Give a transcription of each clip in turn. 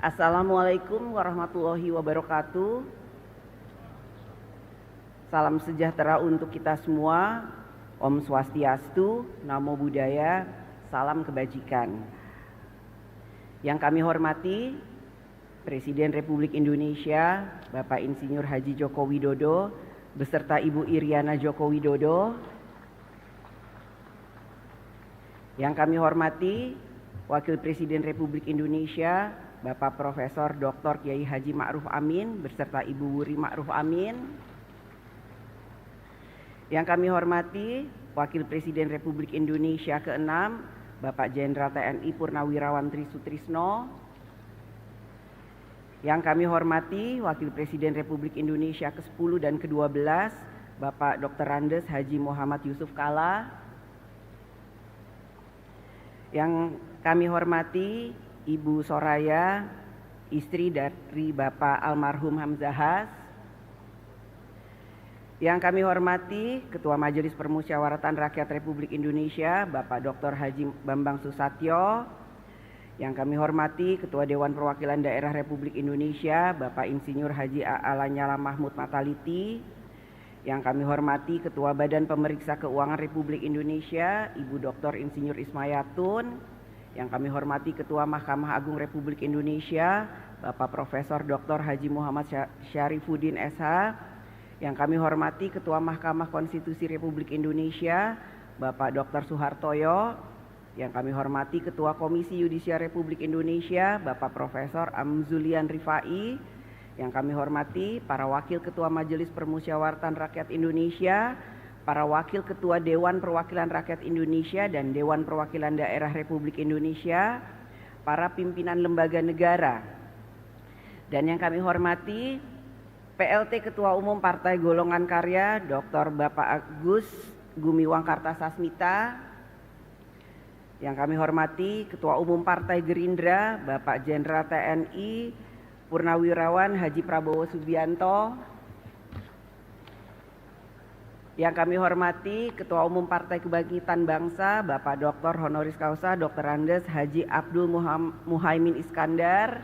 Assalamualaikum warahmatullahi wabarakatuh. Salam sejahtera untuk kita semua. Om Swastiastu, Namo Buddhaya, salam kebajikan. Yang kami hormati Presiden Republik Indonesia Bapak Insinyur Haji Joko Widodo beserta Ibu Iriana Joko Widodo. Yang kami hormati Wakil Presiden Republik Indonesia Bapak Profesor Dr. Kiai Haji Ma'ruf Amin beserta Ibu Wuri Ma'ruf Amin. Yang kami hormati Wakil Presiden Republik Indonesia ke-6 Bapak Jenderal TNI Purnawirawan Tri Sutrisno. Yang kami hormati Wakil Presiden Republik Indonesia ke-10 dan ke-12 Bapak Dr. Andes Haji Muhammad Yusuf Kalla. Yang kami hormati Ibu Soraya, istri dari Bapak almarhum Hamzahas. Yang kami hormati Ketua Majelis Permusyawaratan Rakyat Republik Indonesia Bapak Dr. Haji Bambang Susatyo. Yang kami hormati Ketua Dewan Perwakilan Daerah Republik Indonesia Bapak Insinyur Haji A.A. Lanyala Mahmud Mataliti. Yang kami hormati Ketua Badan Pemeriksa Keuangan Republik Indonesia Ibu Dr. Insinyur Ismayatun. Yang kami hormati Ketua Mahkamah Agung Republik Indonesia Bapak Profesor Dr. Haji Muhammad Syarifuddin SH. Yang kami hormati Ketua Mahkamah Konstitusi Republik Indonesia Bapak Dr. Suhartoyo. Yang kami hormati Ketua Komisi Yudisial Republik Indonesia Bapak Profesor Amzulian Rifai. Yang kami hormati para Wakil Ketua Majelis Permusyawaratan Rakyat Indonesia, para Wakil Ketua Dewan Perwakilan Rakyat Indonesia dan Dewan Perwakilan Daerah Republik Indonesia, para pimpinan lembaga negara. Dan yang kami hormati PLT Ketua Umum Partai Golongan Karya Dr. Bapak Agus Gumiwang Kartasasmita. Yang kami hormati Ketua Umum Partai Gerindra Bapak Jenderal TNI Purnawirawan Haji Prabowo Subianto. Yang kami hormati Ketua Umum Partai Kebangkitan Bangsa Bapak Dr. Honoris Causa Dr. Andes Haji Abdul Muhaimin Iskandar.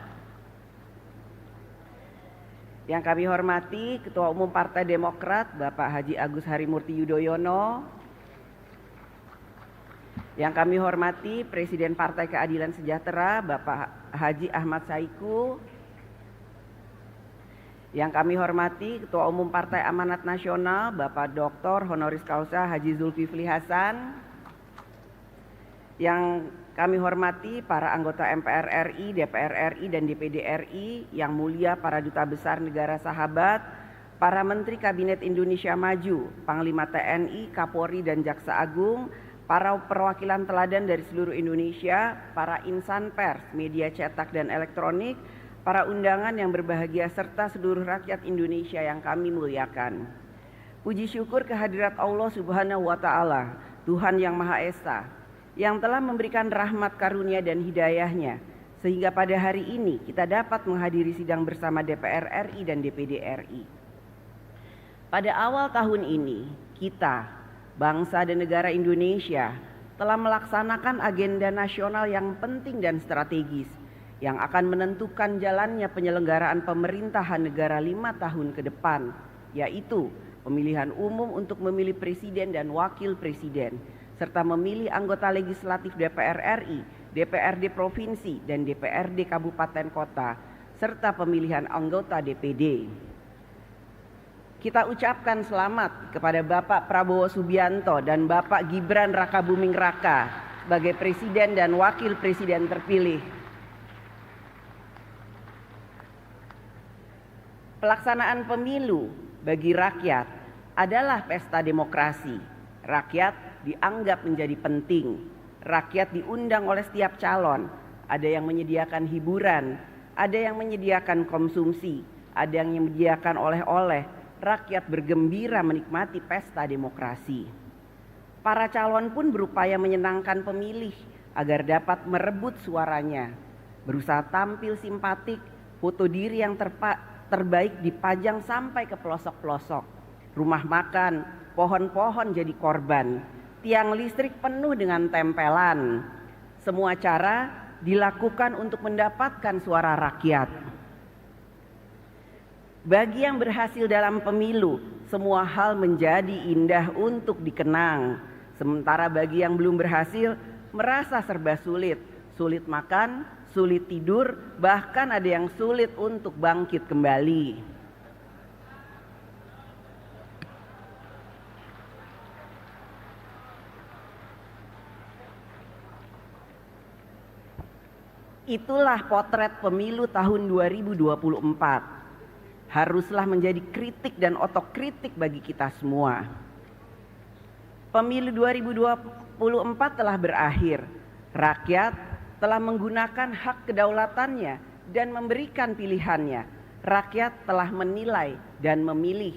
Yang kami hormati Ketua Umum Partai Demokrat Bapak Haji Agus Harimurti Yudhoyono. Yang kami hormati Presiden Partai Keadilan Sejahtera Bapak Haji Ahmad Saiku. Yang kami hormati Ketua Umum Partai Amanat Nasional Bapak Dr. Honoris Causa Haji Zulkifli Hasan. Yang kami hormati para anggota MPR RI, DPR RI, dan DPD RI, yang mulia para duta besar negara sahabat, para Menteri Kabinet Indonesia Maju, Panglima TNI, Kapolri, dan Jaksa Agung, para perwakilan teladan dari seluruh Indonesia, para insan pers, media cetak dan elektronik, para undangan yang berbahagia, serta seluruh rakyat Indonesia yang kami muliakan. Puji syukur kehadirat Allah Subhanahu wa Ta'ala, Tuhan yang Maha Esa, yang telah memberikan rahmat karunia dan hidayahnya, sehingga pada hari ini kita dapat menghadiri sidang bersama DPR RI dan DPD RI. Pada awal tahun ini, kita, bangsa dan negara Indonesia, telah melaksanakan agenda nasional yang penting dan strategis, yang akan menentukan jalannya penyelenggaraan pemerintahan negara 5 tahun ke depan, yaitu pemilihan umum untuk memilih presiden dan wakil presiden, serta memilih anggota legislatif DPR RI, DPRD Provinsi, dan DPRD Kabupaten Kota, serta pemilihan anggota DPD. Kita ucapkan selamat kepada Bapak Prabowo Subianto dan Bapak Gibran Rakabuming Raka sebagai presiden dan wakil presiden terpilih. Pelaksanaan pemilu bagi rakyat adalah pesta demokrasi. Rakyat dianggap menjadi penting. Rakyat diundang oleh setiap calon. Ada yang menyediakan hiburan, ada yang menyediakan konsumsi, ada yang menyediakan oleh-oleh. Rakyat bergembira menikmati pesta demokrasi. Para calon pun berupaya menyenangkan pemilih agar dapat merebut suaranya. Berusaha tampil simpatik, foto diri yang terbaik dipajang sampai ke pelosok-pelosok. Rumah makan, pohon-pohon jadi korban. Tiang listrik penuh dengan tempelan. Semua cara dilakukan untuk mendapatkan suara rakyat. Bagi yang berhasil dalam pemilu, semua hal menjadi indah untuk dikenang. Sementara bagi yang belum berhasil, merasa serba sulit. Sulit makan, sulit tidur, bahkan ada yang sulit untuk bangkit kembali. Itulah potret pemilu tahun 2024. Haruslah menjadi kritik dan otokritik bagi kita semua. Pemilu 2024 telah berakhir. Rakyat telah menggunakan hak kedaulatannya dan memberikan pilihannya. Rakyat telah menilai dan memilih.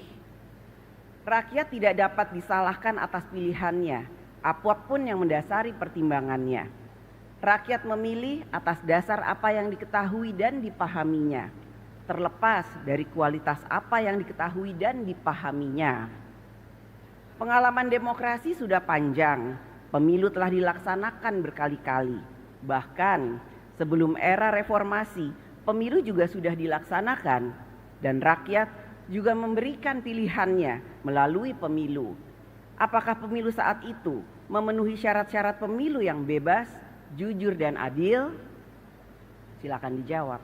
Rakyat tidak dapat disalahkan atas pilihannya, apapun yang mendasari pertimbangannya. Rakyat memilih atas dasar apa yang diketahui dan dipahaminya, terlepas dari kualitas apa yang diketahui dan dipahaminya. Pengalaman demokrasi sudah panjang, pemilu telah dilaksanakan berkali-kali. Bahkan sebelum era reformasi, pemilu juga sudah dilaksanakan dan rakyat juga memberikan pilihannya melalui pemilu. Apakah pemilu saat itu memenuhi syarat-syarat pemilu yang bebas, jujur dan adil? Silakan dijawab.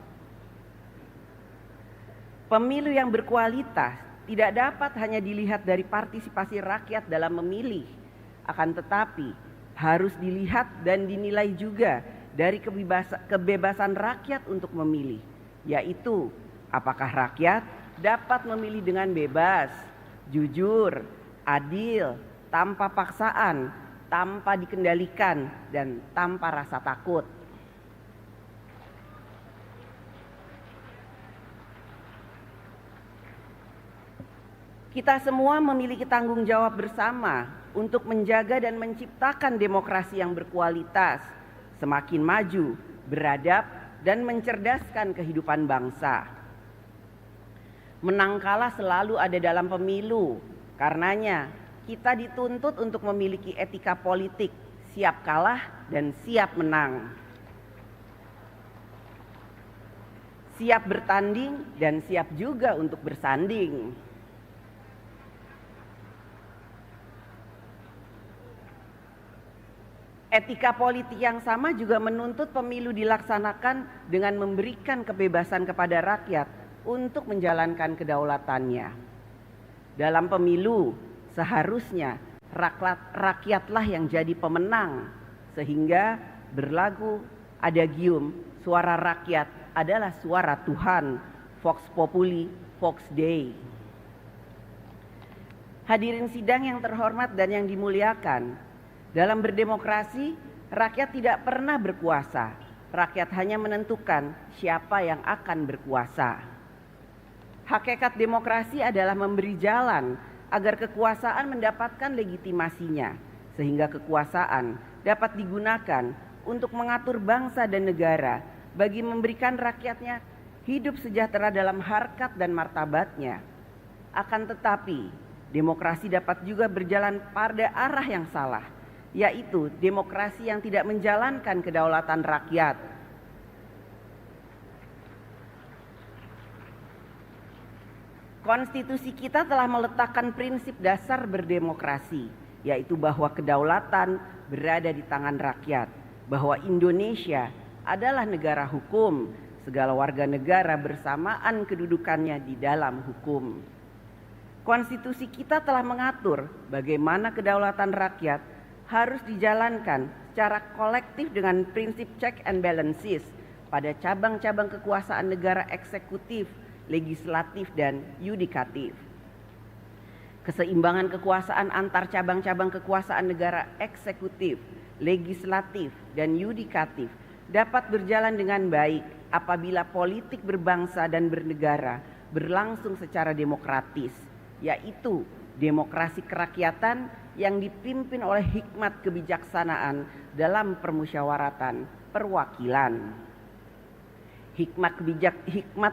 Pemilu yang berkualitas tidak dapat hanya dilihat dari partisipasi rakyat dalam memilih, akan tetapi harus dilihat dan dinilai juga dari kebebasan rakyat untuk memilih, yaitu apakah rakyat dapat memilih dengan bebas, jujur, adil, tanpa paksaan, tanpa dikendalikan, dan tanpa rasa takut. Kita semua memiliki tanggung jawab bersama untuk menjaga dan menciptakan demokrasi yang berkualitas, semakin maju, beradab, dan mencerdaskan kehidupan bangsa. Menang kalah selalu ada dalam pemilu, karenanya kita dituntut untuk memiliki etika politik, siap kalah dan siap menang. Siap bertanding dan siap juga untuk bersanding. Etika politik yang sama juga menuntut pemilu dilaksanakan dengan memberikan kebebasan kepada rakyat untuk menjalankan kedaulatannya. Dalam pemilu, seharusnya rakyatlah yang jadi pemenang, sehingga berlagu adagium suara rakyat adalah suara Tuhan, Vox Populi, Vox Dei. Hadirin sidang yang terhormat dan yang dimuliakan, dalam berdemokrasi, rakyat tidak pernah berkuasa. Rakyat hanya menentukan siapa yang akan berkuasa. Hakikat demokrasi adalah memberi jalan agar kekuasaan mendapatkan legitimasinya, sehingga kekuasaan dapat digunakan untuk mengatur bangsa dan negara bagi memberikan rakyatnya hidup sejahtera dalam harkat dan martabatnya. Akan tetapi, demokrasi dapat juga berjalan pada arah yang salah, yaitu demokrasi yang tidak menjalankan kedaulatan rakyat. Konstitusi kita telah meletakkan prinsip dasar berdemokrasi, yaitu bahwa kedaulatan berada di tangan rakyat, bahwa Indonesia adalah negara hukum, segala warga negara bersamaan kedudukannya di dalam hukum. Konstitusi kita telah mengatur bagaimana kedaulatan rakyat harus dijalankan secara kolektif dengan prinsip check and balances pada cabang-cabang kekuasaan negara eksekutif, legislatif, dan yudikatif. Keseimbangan kekuasaan antar cabang-cabang kekuasaan negara eksekutif, legislatif, dan yudikatif dapat berjalan dengan baik apabila politik berbangsa dan bernegara berlangsung secara demokratis, yaitu demokrasi kerakyatan yang dipimpin oleh hikmat kebijaksanaan dalam permusyawaratan perwakilan. Hikmat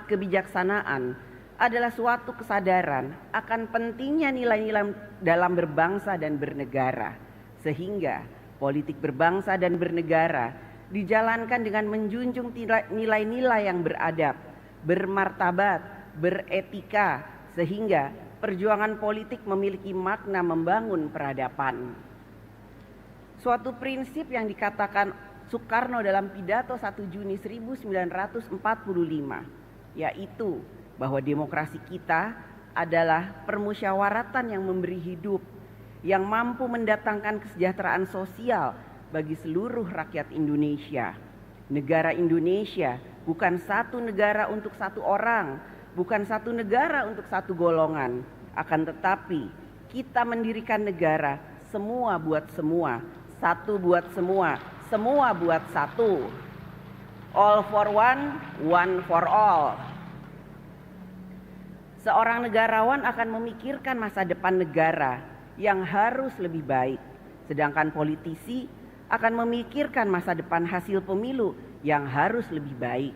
kebijaksanaan adalah suatu kesadaran akan pentingnya nilai-nilai dalam berbangsa dan bernegara, sehingga politik berbangsa dan bernegara dijalankan dengan menjunjung nilai-nilai yang beradab, bermartabat, beretika, sehingga perjuangan politik memiliki makna membangun peradaban. Suatu prinsip yang dikatakan Soekarno dalam pidato 1 Juni 1945, yaitu bahwa demokrasi kita adalah permusyawaratan yang memberi hidup, yang mampu mendatangkan kesejahteraan sosial bagi seluruh rakyat Indonesia. Negara Indonesia bukan satu negara untuk satu orang, bukan satu negara untuk satu golongan, akan tetapi kita mendirikan negara semua buat semua, satu buat semua, semua buat satu. All for one for all. Seorang negarawan akan memikirkan masa depan negara yang harus lebih baik, sedangkan politisi akan memikirkan masa depan hasil pemilu yang harus lebih baik.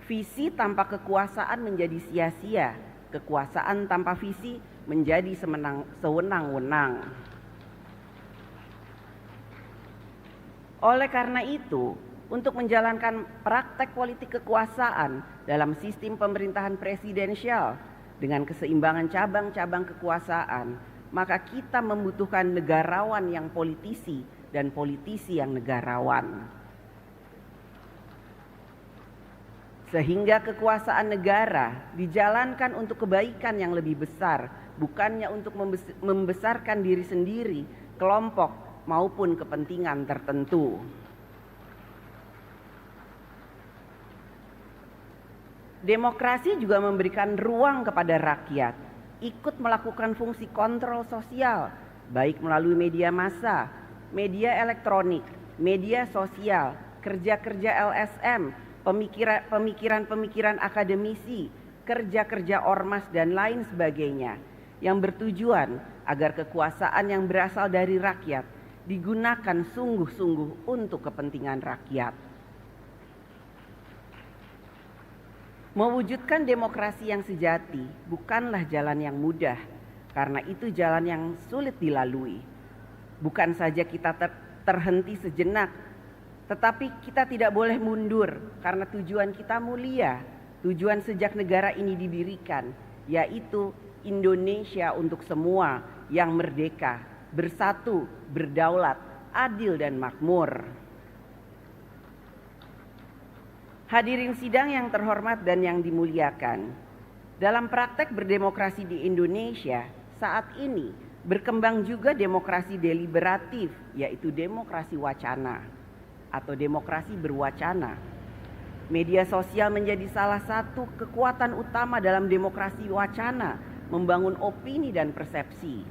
Visi tanpa kekuasaan menjadi sia-sia, kekuasaan tanpa visi menjadi sewenang-wenang. Oleh karena itu, untuk menjalankan praktek politik kekuasaan dalam sistem pemerintahan presidensial dengan keseimbangan cabang-cabang kekuasaan, maka kita membutuhkan negarawan yang politisi dan politisi yang negarawan. Sehingga kekuasaan negara dijalankan untuk kebaikan yang lebih besar, bukannya untuk membesarkan diri sendiri, kelompok maupun kepentingan tertentu. Demokrasi juga memberikan ruang kepada rakyat ikut melakukan fungsi kontrol sosial, baik melalui media massa, media elektronik, media sosial, kerja-kerja LSM, pemikiran-pemikiran akademisi, kerja-kerja ormas dan lain sebagainya, yang bertujuan agar kekuasaan yang berasal dari rakyat digunakan sungguh-sungguh untuk kepentingan rakyat. Mewujudkan demokrasi yang sejati bukanlah jalan yang mudah, karena itu jalan yang sulit dilalui. Bukan saja kita terhenti sejenak, tetapi kita tidak boleh mundur karena tujuan kita mulia. Tujuan sejak negara ini didirikan, yaitu Indonesia untuk semua yang merdeka, bersatu, berdaulat, adil dan makmur. Hadirin sidang yang terhormat dan yang dimuliakan, dalam praktek berdemokrasi di Indonesia saat ini berkembang juga demokrasi deliberatif, yaitu demokrasi wacana atau demokrasi berwacana. Media sosial menjadi salah satu kekuatan utama dalam demokrasi wacana, membangun opini dan persepsi.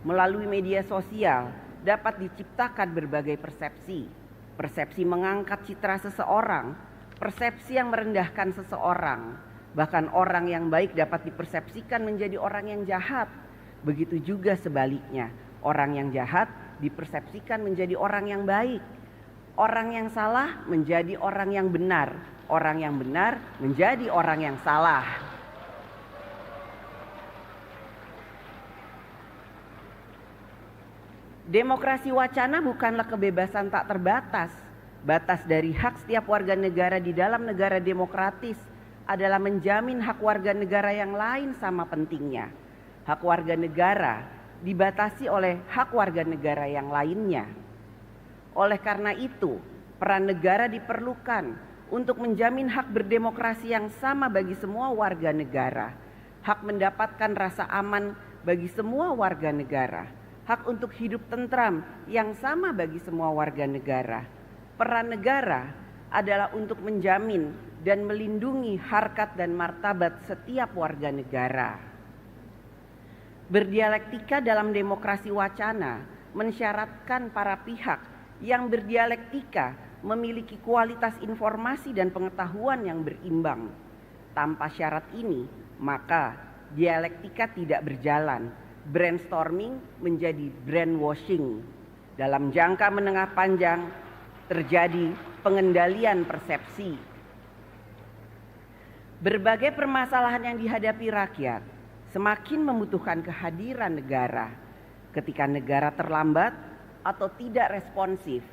Melalui media sosial dapat diciptakan berbagai persepsi. Persepsi mengangkat citra seseorang, persepsi yang merendahkan seseorang, bahkan orang yang baik dapat dipersepsikan menjadi orang yang jahat. Begitu juga sebaliknya, orang yang jahat dipersepsikan menjadi orang yang baik. Orang yang salah menjadi orang yang benar, orang yang benar menjadi orang yang salah. Demokrasi wacana bukanlah kebebasan tak terbatas. Batas dari hak setiap warga negara di dalam negara demokratis adalah menjamin hak warga negara yang lain sama pentingnya. Hak warga negara dibatasi oleh hak warga negara yang lainnya. Oleh karena itu, peran negara diperlukan untuk menjamin hak berdemokrasi yang sama bagi semua warga negara. Hak mendapatkan rasa aman bagi semua warga negara. Hak untuk hidup tentram yang sama bagi semua warga negara. Peran negara adalah untuk menjamin dan melindungi harkat dan martabat setiap warga negara. Berdialektika dalam demokrasi wacana mensyaratkan para pihak yang berdialektika memiliki kualitas informasi dan pengetahuan yang berimbang. Tanpa syarat ini, maka dialektika tidak berjalan. Brainstorming menjadi brainwashing. Dalam jangka menengah panjang terjadi pengendalian persepsi. Berbagai permasalahan yang dihadapi rakyat semakin membutuhkan kehadiran negara. Ketika negara terlambat atau tidak responsif,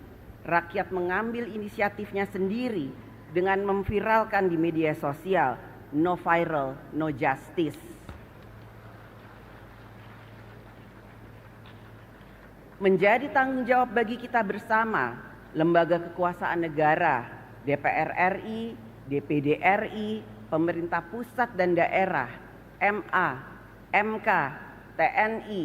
rakyat mengambil inisiatifnya sendiri dengan memviralkan di media sosial, "No viral, no justice". Menjadi tanggung jawab bagi kita bersama, lembaga kekuasaan negara, DPR RI, DPD RI, pemerintah pusat dan daerah, MA, MK, TNI,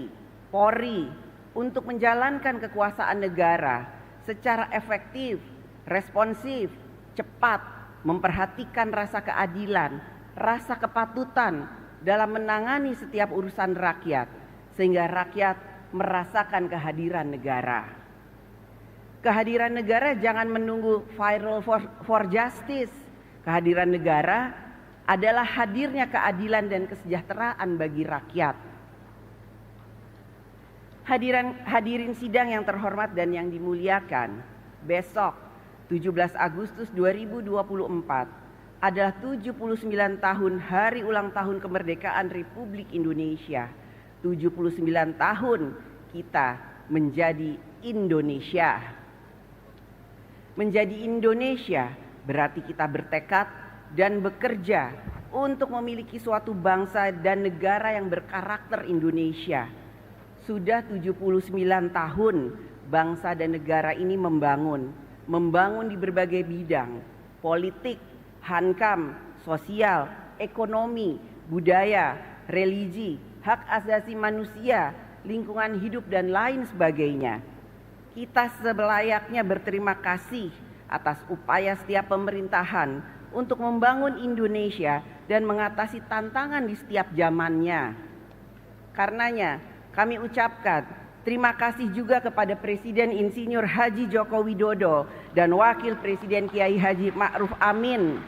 Polri, untuk menjalankan kekuasaan negara secara efektif, responsif, cepat, memperhatikan rasa keadilan, rasa kepatutan dalam menangani setiap urusan rakyat, sehingga rakyat merasakan kehadiran negara. Kehadiran negara jangan menunggu viral for justice. Kehadiran negara adalah hadirnya keadilan dan kesejahteraan bagi rakyat. Hadirin sidang yang terhormat dan yang dimuliakan, besok 17 Agustus 2024 adalah 79 tahun hari ulang tahun kemerdekaan Republik Indonesia. 79 tahun kita menjadi Indonesia. Menjadi Indonesia berarti kita bertekad dan bekerja untuk memiliki suatu bangsa dan negara yang berkarakter Indonesia. Sudah 79 tahun bangsa dan negara ini membangun di berbagai bidang, politik, hankam, sosial, ekonomi, budaya, religi, hak asasi manusia, lingkungan hidup dan lain sebagainya. Kita selayaknya berterima kasih atas upaya setiap pemerintahan untuk membangun Indonesia dan mengatasi tantangan di setiap zamannya. Karenanya kami ucapkan terima kasih juga kepada Presiden Insinyur Haji Joko Widodo dan Wakil Presiden Kiai Haji Ma'ruf Amin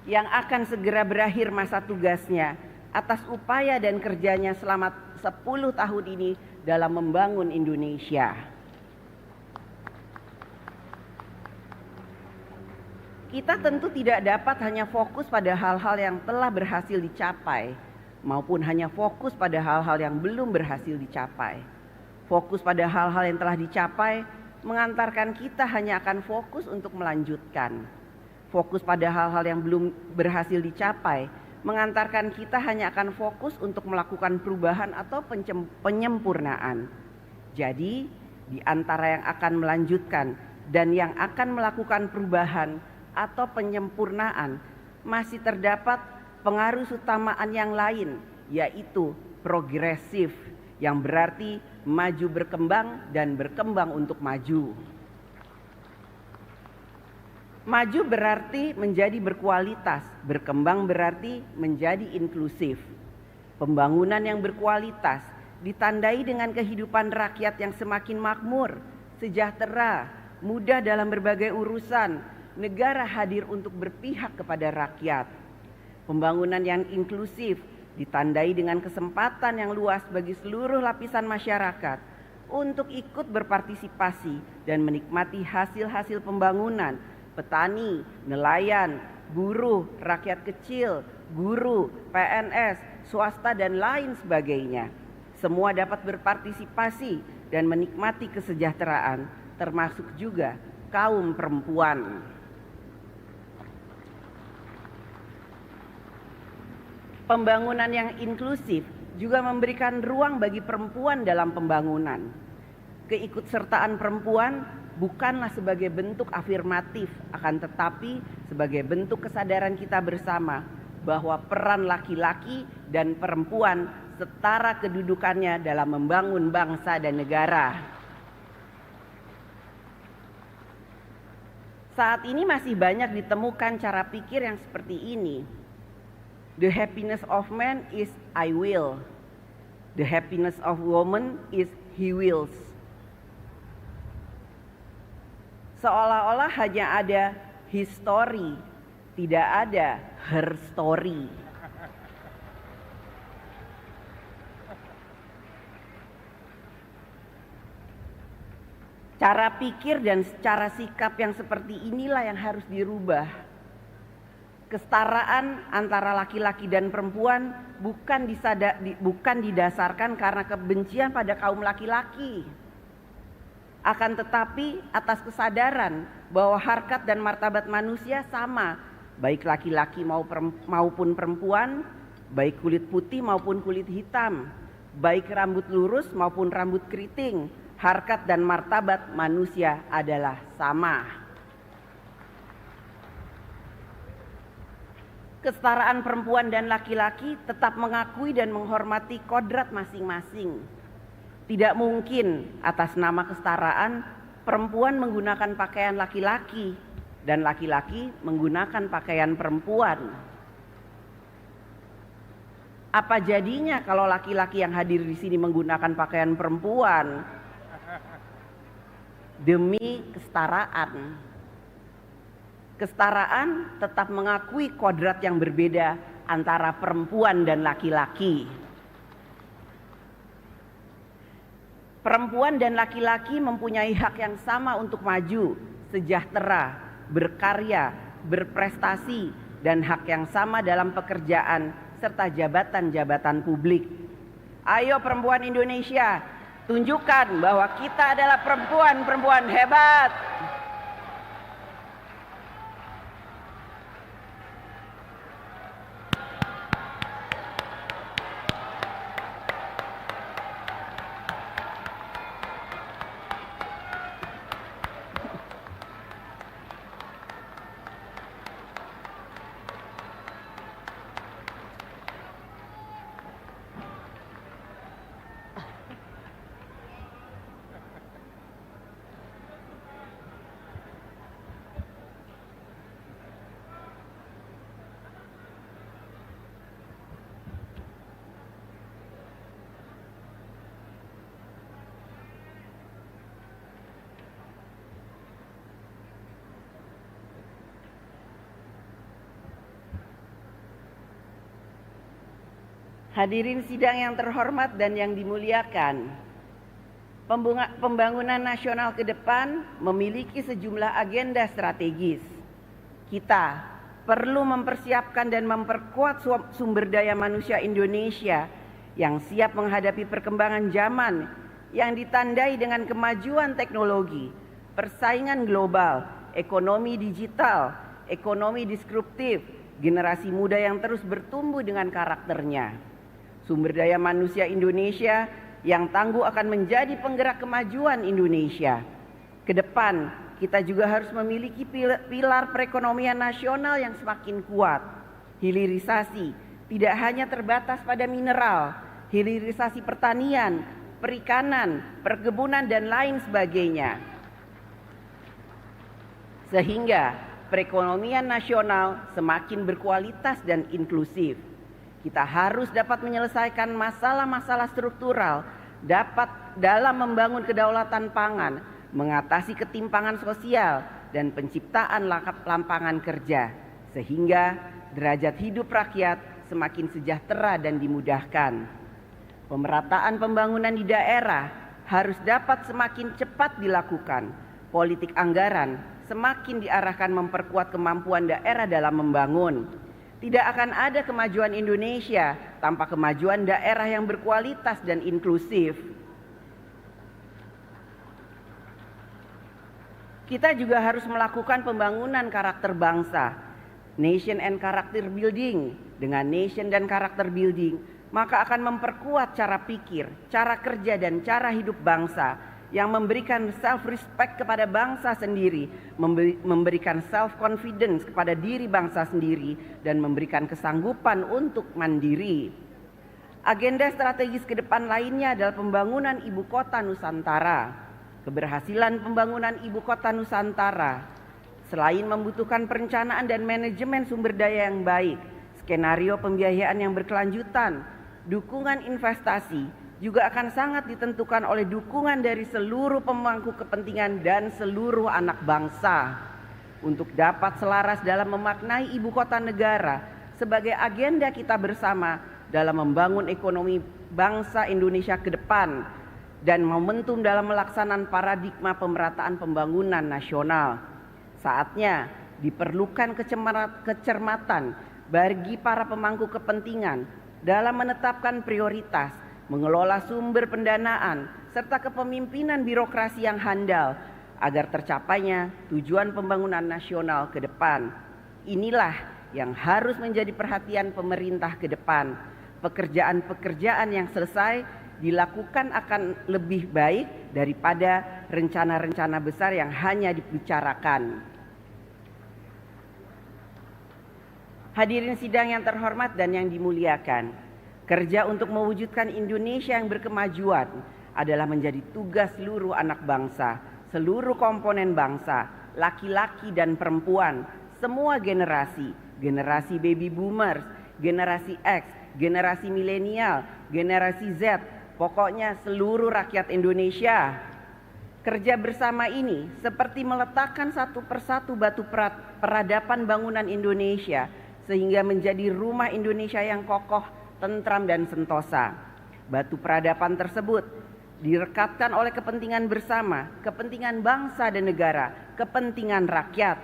yang akan segera berakhir masa tugasnya atas upaya dan kerjanya selama 10 tahun ini dalam membangun Indonesia. Kita tentu tidak dapat hanya fokus pada hal-hal yang telah berhasil dicapai, maupun hanya fokus pada hal-hal yang belum berhasil dicapai. Fokus pada hal-hal yang telah dicapai mengantarkan kita hanya akan fokus untuk melanjutkan. Fokus pada hal-hal yang belum berhasil dicapai mengantarkan kita hanya akan fokus untuk melakukan perubahan atau penyempurnaan. Jadi, di antara yang akan melanjutkan dan yang akan melakukan perubahan atau penyempurnaan masih terdapat pengaruh utamaan yang lain, yaitu progresif, yang berarti maju berkembang dan berkembang untuk maju. Maju berarti menjadi berkualitas, berkembang berarti menjadi inklusif. Pembangunan yang berkualitas ditandai dengan kehidupan rakyat yang semakin makmur, sejahtera, mudah dalam berbagai urusan. Negara hadir untuk berpihak kepada rakyat. Pembangunan yang inklusif ditandai dengan kesempatan yang luas bagi seluruh lapisan masyarakat untuk ikut berpartisipasi dan menikmati hasil-hasil pembangunan. Petani, nelayan, buruh, rakyat kecil, guru, PNS, swasta dan lain sebagainya. Semua dapat berpartisipasi dan menikmati kesejahteraan, termasuk juga kaum perempuan. Pembangunan yang inklusif juga memberikan ruang bagi perempuan dalam pembangunan. Keikutsertaan perempuan bukanlah sebagai bentuk afirmatif, akan tetapi sebagai bentuk kesadaran kita bersama bahwa peran laki-laki dan perempuan setara kedudukannya dalam membangun bangsa dan negara. Saat ini masih banyak ditemukan cara pikir yang seperti ini. The happiness of man is I will. The happiness of woman is he wills. Seolah-olah hanya ada his story, tidak ada her story. Cara pikir dan cara sikap yang seperti inilah yang harus dirubah. Kesetaraan antara laki-laki dan perempuan bukan didasarkan karena kebencian pada kaum laki-laki. Akan tetapi atas kesadaran bahwa harkat dan martabat manusia sama, baik laki-laki maupun perempuan, baik kulit putih maupun kulit hitam, baik rambut lurus maupun rambut keriting, harkat dan martabat manusia adalah sama. Kesetaraan perempuan dan laki-laki tetap mengakui dan menghormati kodrat masing-masing. Tidak mungkin atas nama kesetaraan perempuan menggunakan pakaian laki-laki dan laki-laki menggunakan pakaian perempuan. Apa jadinya kalau laki-laki yang hadir di sini menggunakan pakaian perempuan demi kesetaraan? Kesetaraan tetap mengakui kodrat yang berbeda antara perempuan dan laki-laki. Perempuan dan laki-laki mempunyai hak yang sama untuk maju, sejahtera, berkarya, berprestasi, dan hak yang sama dalam pekerjaan serta jabatan-jabatan publik. Ayo perempuan Indonesia, tunjukkan bahwa kita adalah perempuan-perempuan hebat. Hadirin sidang yang terhormat dan yang dimuliakan, pembangunan nasional ke depan memiliki sejumlah agenda strategis. Kita perlu mempersiapkan dan memperkuat sumber daya manusia Indonesia yang siap menghadapi perkembangan zaman yang ditandai dengan kemajuan teknologi, persaingan global, ekonomi digital, ekonomi disruptif, generasi muda yang terus bertumbuh dengan karakternya. Sumber daya manusia Indonesia yang tangguh akan menjadi penggerak kemajuan Indonesia. Ke depan, kita juga harus memiliki pilar perekonomian nasional yang semakin kuat. Hilirisasi tidak hanya terbatas pada mineral, hilirisasi pertanian, perikanan, perkebunan, dan lain sebagainya. Sehingga perekonomian nasional semakin berkualitas dan inklusif. Kita harus dapat menyelesaikan masalah-masalah struktural dalam membangun kedaulatan pangan, mengatasi ketimpangan sosial, dan penciptaan lapangan kerja, sehingga derajat hidup rakyat semakin sejahtera dan dimudahkan. Pemerataan pembangunan di daerah harus dapat semakin cepat dilakukan. Politik anggaran semakin diarahkan memperkuat kemampuan daerah dalam membangun. Tidak akan ada kemajuan Indonesia tanpa kemajuan daerah yang berkualitas dan inklusif. Kita juga harus melakukan pembangunan karakter bangsa, nation and character building. Dengan nation dan karakter building, maka akan memperkuat cara pikir, cara kerja, dan cara hidup bangsa yang memberikan self-respect kepada bangsa sendiri, memberikan self-confidence kepada diri bangsa sendiri, dan memberikan kesanggupan untuk mandiri. Agenda strategis ke depan lainnya adalah pembangunan ibu kota Nusantara. Keberhasilan pembangunan ibu kota Nusantara, selain membutuhkan perencanaan dan manajemen sumber daya yang baik, skenario pembiayaan yang berkelanjutan, dukungan investasi, juga akan sangat ditentukan oleh dukungan dari seluruh pemangku kepentingan dan seluruh anak bangsa untuk dapat selaras dalam memaknai ibu kota negara sebagai agenda kita bersama dalam membangun ekonomi bangsa Indonesia ke depan dan momentum dalam melaksanaan paradigma pemerataan pembangunan nasional. Saatnya diperlukan kecermatan bagi para pemangku kepentingan dalam menetapkan prioritas, mengelola sumber pendanaan, serta kepemimpinan birokrasi yang handal agar tercapainya tujuan pembangunan nasional ke depan. Inilah yang harus menjadi perhatian pemerintah ke depan. Pekerjaan-pekerjaan yang selesai dilakukan akan lebih baik daripada rencana-rencana besar yang hanya dibicarakan. Hadirin sidang yang terhormat dan yang dimuliakan, kerja untuk mewujudkan Indonesia yang berkemajuan adalah menjadi tugas seluruh anak bangsa, seluruh komponen bangsa, laki-laki dan perempuan, semua generasi, generasi baby boomers, generasi X, generasi milenial, generasi Z, pokoknya seluruh rakyat Indonesia. Kerja bersama ini seperti meletakkan satu persatu batu peradaban bangunan Indonesia sehingga menjadi rumah Indonesia yang kokoh, tentram dan sentosa. Batu peradaban tersebut direkatkan oleh kepentingan bersama, kepentingan bangsa dan negara, kepentingan rakyat.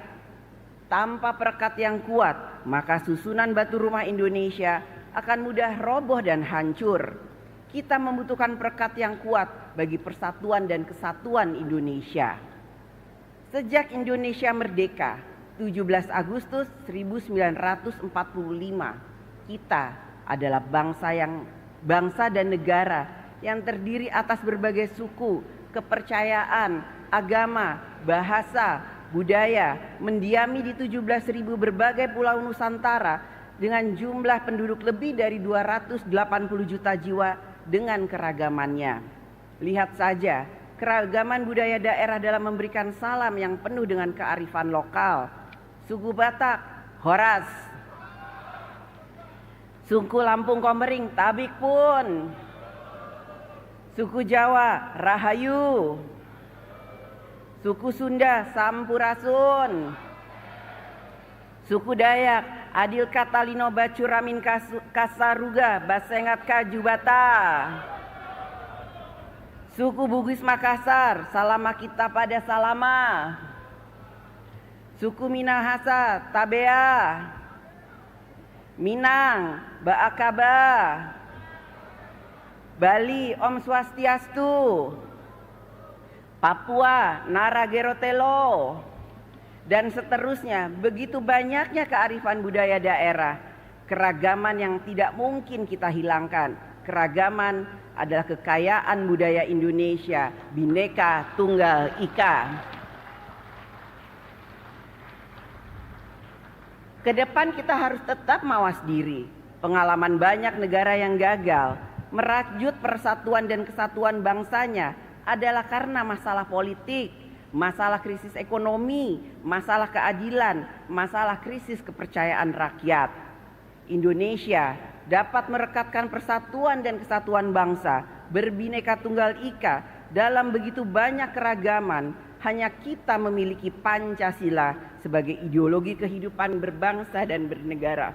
Tanpa perekat yang kuat, maka susunan batu rumah Indonesia akan mudah roboh dan hancur. Kita membutuhkan perekat yang kuat bagi persatuan dan kesatuan Indonesia. Sejak Indonesia merdeka, 17 Agustus 1945, kita adalah bangsa dan negara yang terdiri atas berbagai suku, kepercayaan, agama, bahasa, budaya, mendiami di 17.000 berbagai pulau Nusantara dengan jumlah penduduk lebih dari 280 juta jiwa dengan keragamannya. Lihat saja, keragaman budaya daerah dalam memberikan salam yang penuh dengan kearifan lokal. Suku Batak, Horas. Suku Lampung Komering, Tabik pun. Suku Jawa, Rahayu. Suku Sunda, Sampurasun. Suku Dayak, Adil Katalino Bacuramin Kasaruga, Basengat Kajubata. Suku Bugis Makassar, Salama kita pada Salama. Suku Minahasa, Tabea. Minang, Baakaba. Bali, Om Swastiastu. Papua, Naragerotelo. Dan seterusnya, begitu banyaknya kearifan budaya daerah. Keragaman yang tidak mungkin kita hilangkan. Keragaman adalah kekayaan budaya Indonesia, Bhinneka Tunggal Ika. Kedepan kita harus tetap mawas diri. Pengalaman banyak negara yang gagal merajut persatuan dan kesatuan bangsanya adalah karena masalah politik, masalah krisis ekonomi, masalah keadilan, masalah krisis kepercayaan rakyat. Indonesia dapat merekatkan persatuan dan kesatuan bangsa berbineka tunggal ika dalam begitu banyak keragaman. Hanya kita memiliki Pancasila sebagai ideologi kehidupan berbangsa dan bernegara,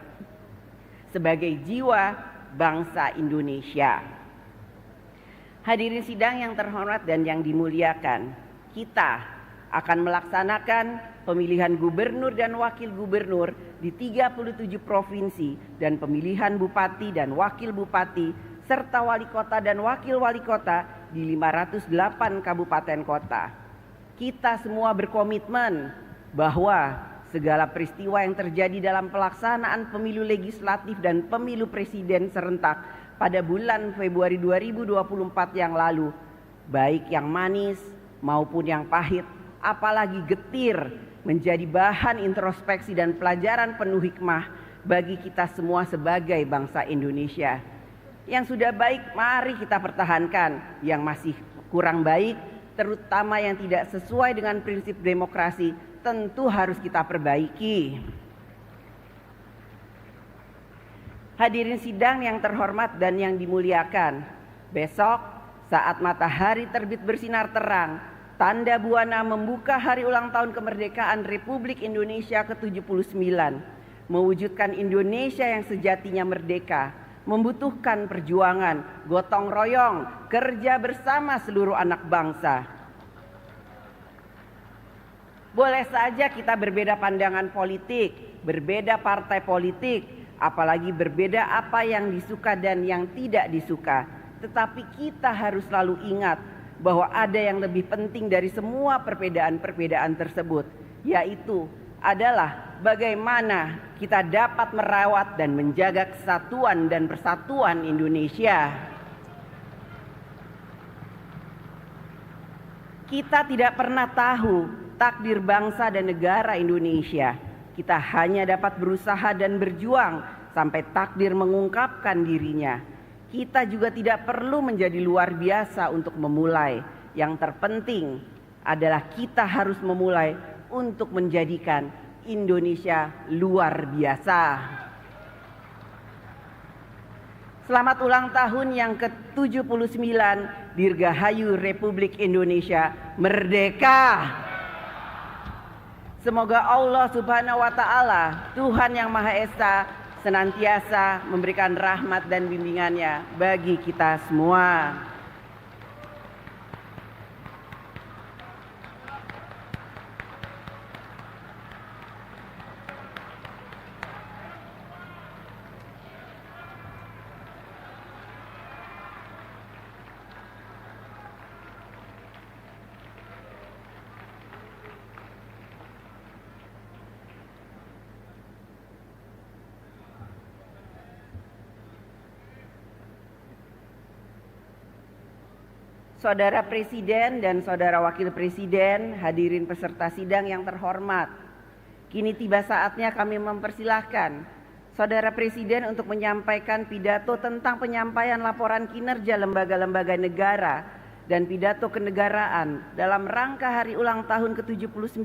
sebagai jiwa bangsa Indonesia. Hadirin sidang yang terhormat dan yang dimuliakan, kita akan melaksanakan pemilihan gubernur dan wakil gubernur di 37 provinsi dan pemilihan bupati dan wakil bupati serta wali kota dan wakil wali kota di 508 kabupaten kota. Kita semua berkomitmen bahwa segala peristiwa yang terjadi dalam pelaksanaan pemilu legislatif dan pemilu presiden serentak pada bulan Februari 2024 yang lalu, baik yang manis maupun yang pahit, apalagi getir, menjadi bahan introspeksi dan pelajaran penuh hikmah bagi kita semua sebagai bangsa Indonesia. Yang sudah baik mari kita pertahankan, yang masih kurang baik terutama yang tidak sesuai dengan prinsip demokrasi tentu harus kita perbaiki. Hadirin sidang yang terhormat dan yang dimuliakan, besok saat matahari terbit bersinar terang, tanda buana membuka hari ulang tahun kemerdekaan Republik Indonesia ke-79, mewujudkan Indonesia yang sejatinya merdeka, membutuhkan perjuangan, gotong royong, kerja bersama seluruh anak bangsa. Boleh saja kita berbeda pandangan politik, berbeda partai politik, apalagi berbeda apa yang disuka dan yang tidak disuka. Tetapi kita harus selalu ingat bahwa ada yang lebih penting dari semua perbedaan-perbedaan tersebut, yaitu adalah bagaimana kita dapat merawat dan menjaga kesatuan dan persatuan Indonesia. Kita tidak pernah tahu takdir bangsa dan negara Indonesia. Kita hanya dapat berusaha dan berjuang sampai takdir mengungkapkan dirinya. Kita juga tidak perlu menjadi luar biasa untuk memulai. Yang terpenting adalah kita harus memulai untuk menjadikan Indonesia luar biasa. Selamat ulang tahun yang ke-79, Dirgahayu Republik Indonesia Merdeka. Semoga Allah Subhanahu wa Ta'ala, Tuhan yang Maha Esa, senantiasa memberikan rahmat dan bimbingannya bagi kita semua. Saudara Presiden dan Saudara Wakil Presiden, hadirin peserta sidang yang terhormat. Kini tiba saatnya kami mempersilahkan Saudara Presiden untuk menyampaikan pidato tentang penyampaian laporan kinerja lembaga-lembaga negara dan pidato kenegaraan dalam rangka hari ulang tahun ke-79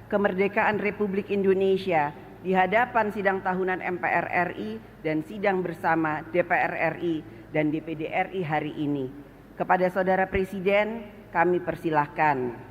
kemerdekaan Republik Indonesia di hadapan sidang tahunan MPR RI dan sidang bersama DPR RI dan DPD RI hari ini. Kepada Saudara Presiden, kami persilahkan.